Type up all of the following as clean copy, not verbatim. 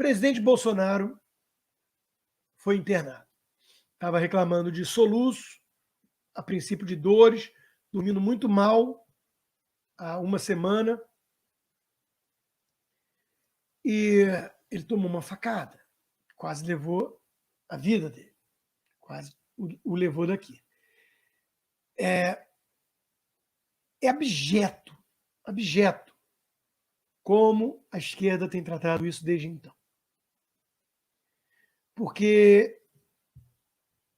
presidente Bolsonaro foi internado. Estava reclamando de soluço, a princípio de dores, dormindo muito mal há uma semana. E ele tomou uma facada, quase levou a vida dele, quase o levou daqui. É abjeto como a esquerda tem tratado isso desde então. Porque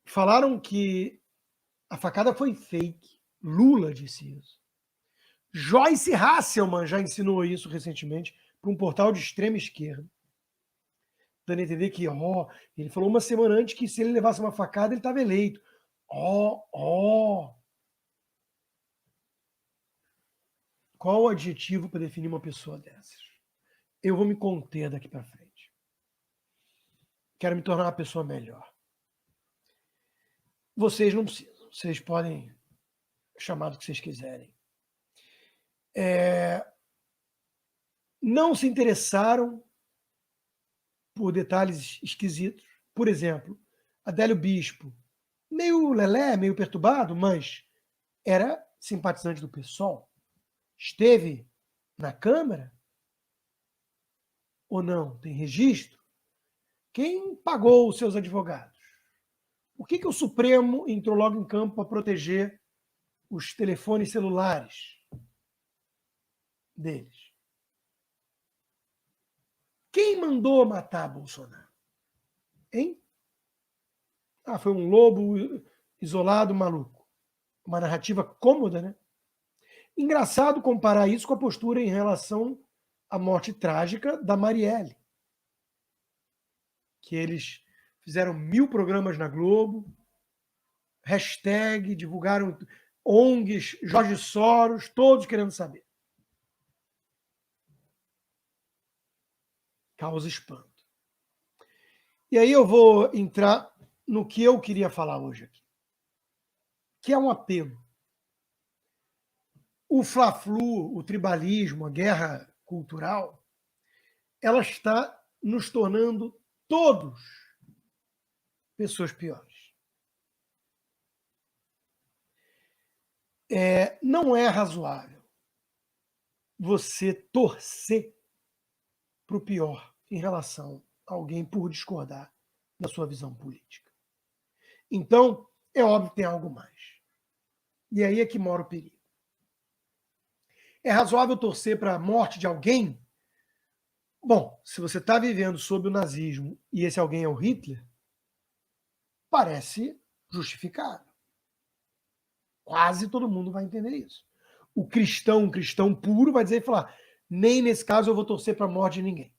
falaram que a facada foi fake, Lula disse isso. Joyce Hasselman já ensinou isso recentemente para um portal de extrema esquerda, dando a entender que, ele falou uma semana antes que se ele levasse uma facada, ele estava eleito. Qual o adjetivo para definir uma pessoa dessas? Eu vou me conter daqui para frente. Quero me tornar uma pessoa melhor. Vocês não precisam. Vocês podem chamar do que vocês quiserem. Não se interessaram por detalhes esquisitos. Por exemplo, Adélio Bispo, meio lelé, meio perturbado, mas era simpatizante do PSOL. Esteve na Câmara? Ou não? Tem registro? Quem pagou os seus advogados? Por que o Supremo entrou logo em campo para proteger os telefones celulares deles? Quem mandou matar Bolsonaro? Hein? Foi um lobo isolado, maluco. Uma narrativa cômoda, né? Engraçado comparar isso com a postura em relação à morte trágica da Marielle. Que eles fizeram 1000 programas na Globo, hashtag, divulgaram ONGs, Jorge Soros, todos querendo saber. Causa espanto. E aí eu vou entrar no que eu queria falar hoje aqui, que é um apelo. O Fla-Flu, o tribalismo, a guerra cultural, ela está nos tornando todos pessoas piores. Não é razoável você torcer para o pior em relação a alguém por discordar da sua visão política. Então, é óbvio que tem algo mais. E aí é que mora o perigo. É razoável torcer para a morte de alguém? Bom, se você está vivendo sob o nazismo e esse alguém é o Hitler, parece justificável. Quase todo mundo vai entender isso. O cristão puro, vai dizer e falar: nem nesse caso eu vou torcer para a morte de ninguém.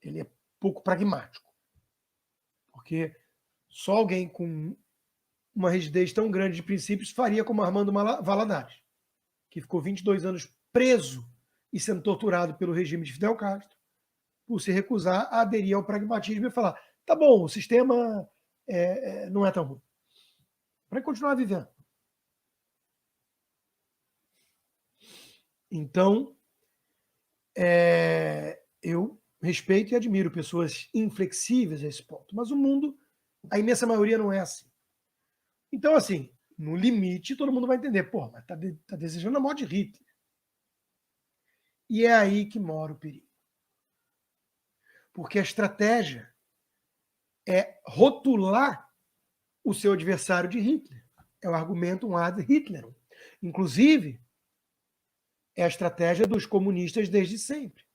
Ele é pouco pragmático. Porque só alguém com uma rigidez tão grande de princípios faria como Armando Valadares, que ficou 22 anos preso e sendo torturado pelo regime de Fidel Castro, por se recusar a aderir ao pragmatismo e falar: tá bom, o sistema não é tão ruim. Para continuar vivendo. Então, eu respeito e admiro pessoas inflexíveis a esse ponto, mas o mundo, a imensa maioria não é assim. Então, assim, no limite, todo mundo vai entender, mas tá desejando a morte de Hitler. E é aí que mora o perigo. Porque a estratégia é rotular o seu adversário de Hitler. É o argumento ad Hitlerum. Inclusive, é a estratégia dos comunistas desde sempre.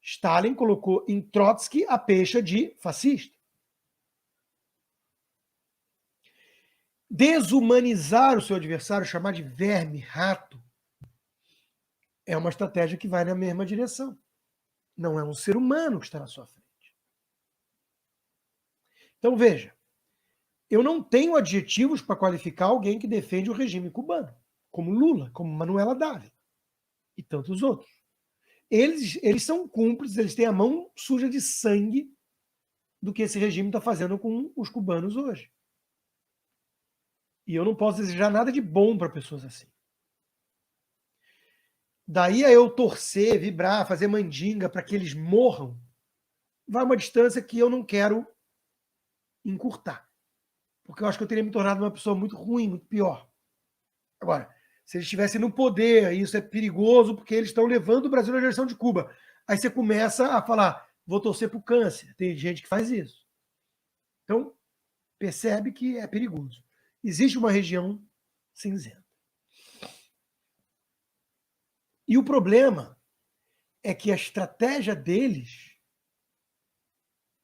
Stalin colocou em Trotsky a pecha de fascista. Desumanizar o seu adversário, chamar de verme, rato, é uma estratégia que vai na mesma direção. Não é um ser humano que está na sua frente. Então, veja, eu não tenho adjetivos para qualificar alguém que defende o regime cubano, como Lula, como Manuela Dávila e tantos outros. Eles são cúmplices, eles têm a mão suja de sangue do que esse regime está fazendo com os cubanos hoje. E eu não posso desejar nada de bom para pessoas assim. Daí a eu torcer, vibrar, fazer mandinga para que eles morram, vai uma distância que eu não quero encurtar. Porque eu acho que eu teria me tornado uma pessoa muito ruim, muito pior. Agora, se eles estivessem no poder, isso é perigoso porque eles estão levando o Brasil na direção de Cuba. Aí você começa a falar, vou torcer para o câncer. Tem gente que faz isso. Então, percebe que é perigoso. Existe uma região cinzenta. E o problema é que a estratégia deles,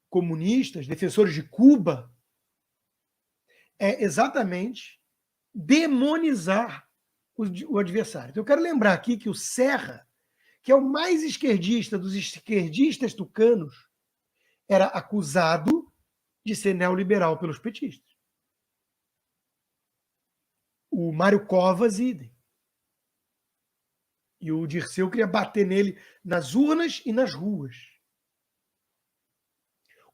comunistas, defensores de Cuba, é exatamente demonizar o adversário. Então, eu quero lembrar aqui que o Serra, que é o mais esquerdista dos esquerdistas tucanos, era acusado de ser neoliberal pelos petistas. O Mário Covas, idem. E o Dirceu queria bater nele nas urnas e nas ruas.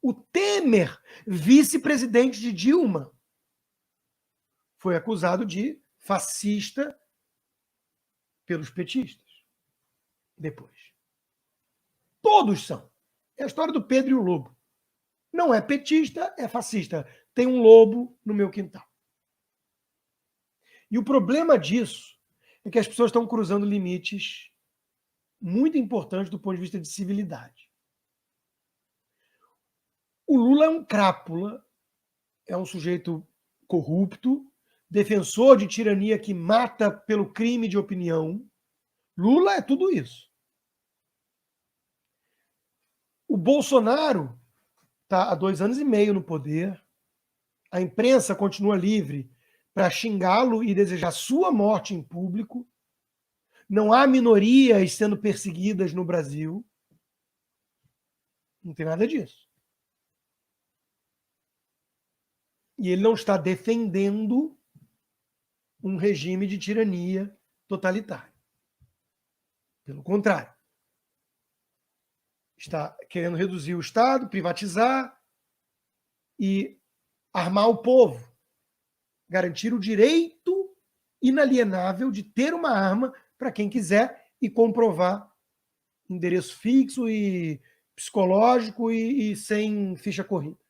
O Temer, vice-presidente de Dilma, foi acusado de fascista pelos petistas. Depois. Todos são. É a história do Pedro e o Lobo. Não é petista, é fascista. Tem um lobo no meu quintal. E o problema disso é que as pessoas estão cruzando limites muito importantes do ponto de vista de civilidade. O Lula é um crápula, é um sujeito corrupto, defensor de tirania que mata pelo crime de opinião. Lula é tudo isso. O Bolsonaro está há 2 anos e meio no poder. A imprensa continua livre para xingá-lo e desejar sua morte em público. Não há minorias sendo perseguidas no Brasil. Não tem nada disso. E ele não está defendendo um regime de tirania totalitário. Pelo contrário. Está querendo reduzir o Estado, privatizar e armar o povo. Garantir o direito inalienável de ter uma arma para quem quiser e comprovar endereço fixo e psicológico e sem ficha corrida.